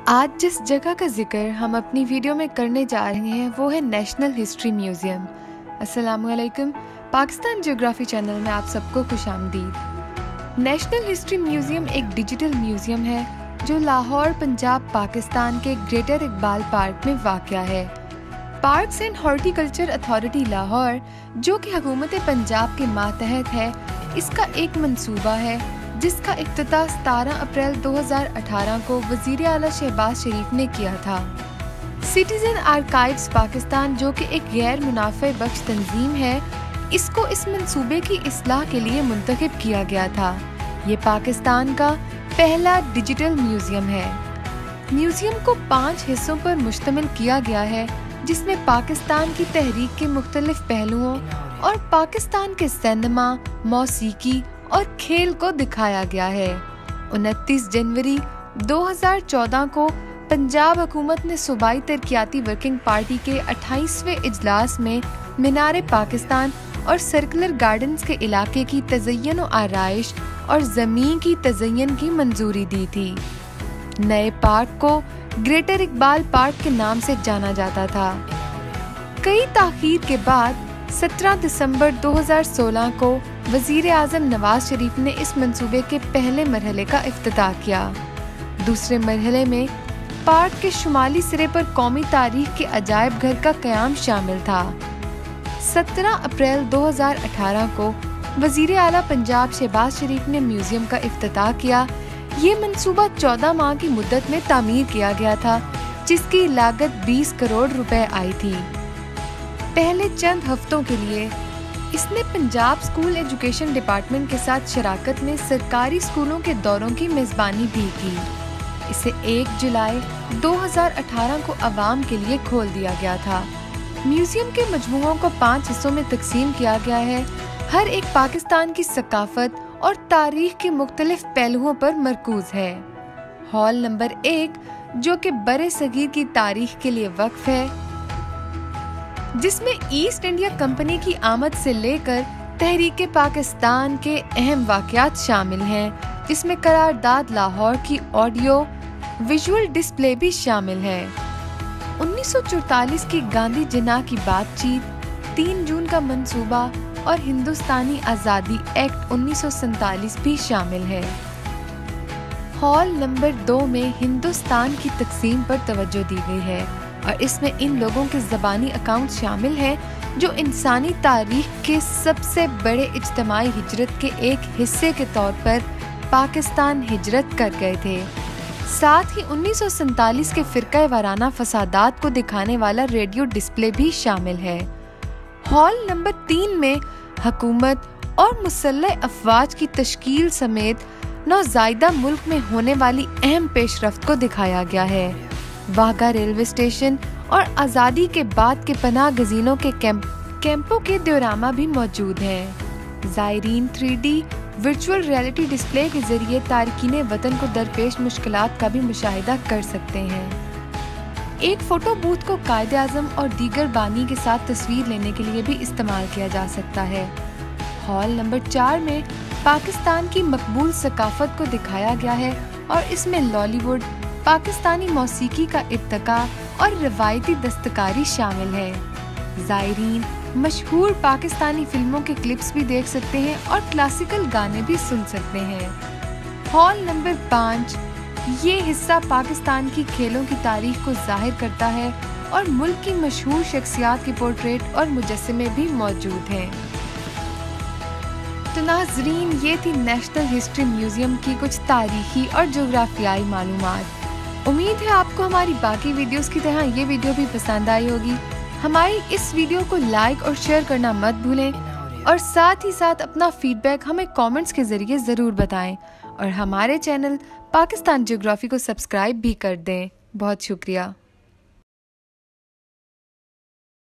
आज जिस जगह का जिक्र हम अपनी वीडियो में करने जा रहे हैं वो है नेशनल हिस्ट्री म्यूजियम। अस्सलामुअलैकुम, पाकिस्तान ज्योग्राफी चैनल में आप सबको खुशामदीद। नेशनल हिस्ट्री म्यूजियम एक डिजिटल म्यूजियम है जो लाहौर, पंजाब, पाकिस्तान के ग्रेटर इकबाल पार्क में वाक़या है। Parks and horticulture authority Lahore, जो कि हुकूमत पंजाब के मातहत है, इसका एक मंसूबा है जिसका इफ्तिताह 17 अप्रैल 2018 को वज़ीर आला शहबाज शरीफ ने किया था। सिटीजन आर्काइव्स पाकिस्तान, जो कि एक गैर मुनाफे बख्श तंजीम है, इसको इस मंसूबे की इस्लाह के लिए मुंतखब किया गया था। ये पाकिस्तान का पहला डिजिटल म्यूजियम है। म्यूजियम को 5 हिस्सों पर मुश्तमिल किया गया है, जिसमें पाकिस्तान की तहरीक के मुख्तलिफ पहलुओं और पाकिस्तान के सिनेमा, मौसीकी और खेल को दिखाया गया है। 29 जनवरी 2014 को पंजाब हुकूमत ने सूबाई तरक्याती वर्किंग पार्टी के 28वें इजलास में मीनार पाकिस्तान और सर्कुलर गार्डन्स के इलाके की तज़य्युन व आराइश और ज़मीन की तज़य्युन की मंजूरी दी थी। नए पार्क को ग्रेटर इकबाल पार्क के नाम से जाना जाता था। कई ताख़ीर के बाद 17 दिसंबर 2016 को वज़ीर आज़म नवाज शरीफ ने इस मंसूबे के पहले मरहले का इफ्तिताह किया। दूसरे मरहले में पार्क के शुमाली सिरे पर कौमी तारीख के अजायब घर का क़याम शामिल था। 17 अप्रैल 2018 को वज़ीर आला पंजाब शहबाज शरीफ ने म्यूजियम का इफ्तिताह किया। ये मंसूबा 14 माह की मुद्दत में तामीर किया गया था, जिसकी लागत 20 करोड़ रुपए आई थी। पहले चंद हफ्तों के लिए इसने पंजाब स्कूल एजुकेशन डिपार्टमेंट के साथ शराकत में सरकारी स्कूलों के दौरों की मेज़बानी भी की। इसे 1 जुलाई 2018 को आवाम के लिए खोल दिया गया था। म्यूजियम के मजमूओं को 5 हिस्सों में तकसीम किया गया है। हर एक पाकिस्तान की सकाफत और तारीख के मुख्तलिफ पहलुओं पर मरकूज है। हॉल नंबर 1, जो कि बरे सगीर की तारीख के लिए वक्फ है, जिसमें ईस्ट इंडिया कंपनी की आमद से लेकर तहरीक पाकिस्तान के अहम वाक़यात शामिल हैं, जिसमें करारदाद लाहौर की ऑडियो विजुअल डिस्प्ले भी शामिल है। 1944 की गांधी जिन्ना की बातचीत, 3 जून का मंसूबा और हिंदुस्तानी आज़ादी एक्ट 1947 भी शामिल है। हॉल नंबर 2 में हिंदुस्तान की तकसीम पर तवज्जो दी गई है और इसमें इन लोगों के ज़बानी अकाउंट शामिल हैं जो इंसानी तारीख के सबसे बड़े इज्तिमाई हिजरत के एक हिस्से के तौर पर पाकिस्तान हिजरत कर गए थे। साथ ही 1947 के फ़िरक़ा वाराना फसादात को दिखाने वाला रेडियो डिस्प्ले भी शामिल है। हॉल नंबर 3 में हुकूमत और मुसल्लह अफवाज की तश्कील समेत नौज़ायदा मुल्क में होने वाली अहम पेशरफ्त को दिखाया गया है। वाघा रेलवे स्टेशन और आज़ादी के बाद के पनाह गज़ीनों के कैंपों के डियोरामा भी मौजूद हैं। ज़ायरीन 3D वर्चुअल रियलिटी डिस्प्ले के जरिए तारकीने वतन को दरपेश मुश्किलात का भी मुशाहिदा कर सकते हैं। एक फ़ोटो बूथ को कायदे आज़म और दीगर बानी के साथ तस्वीर लेने के लिए भी इस्तेमाल किया जा सकता है। हॉल नंबर 4 में पाकिस्तान की मकबूल सकाफत को दिखाया गया है और इसमें लॉलीवुड, पाकिस्तानी मौसीकी का इब्तिका और रवायती दस्तकारी शामिल है। ज़ायरीन मशहूर पाकिस्तानी फिल्मों के क्लिप्स भी देख सकते हैं और क्लासिकल गाने भी सुन सकते हैं। हॉल नंबर 5, ये हिस्सा पाकिस्तान की खेलों की तारीख को जाहिर करता है और मुल्क की मशहूर शख्सियात के पोर्ट्रेट और मुजस्समे भी मौजूद हैं। तो नाज़रीन, ये थी नेशनल हिस्ट्री म्यूजियम की कुछ तारीखी और जोग्राफियाई मालूमात। उम्मीद है आपको हमारी बाकी वीडियोस की तरह ये वीडियो भी पसंद आई होगी। हमारी इस वीडियो को लाइक और शेयर करना मत भूलें और साथ ही साथ अपना फीडबैक हमें कमेंट्स के जरिए ज़रूर बताएं और हमारे चैनल पाकिस्तान ज्योग्राफी को सब्सक्राइब भी कर दें। बहुत शुक्रिया।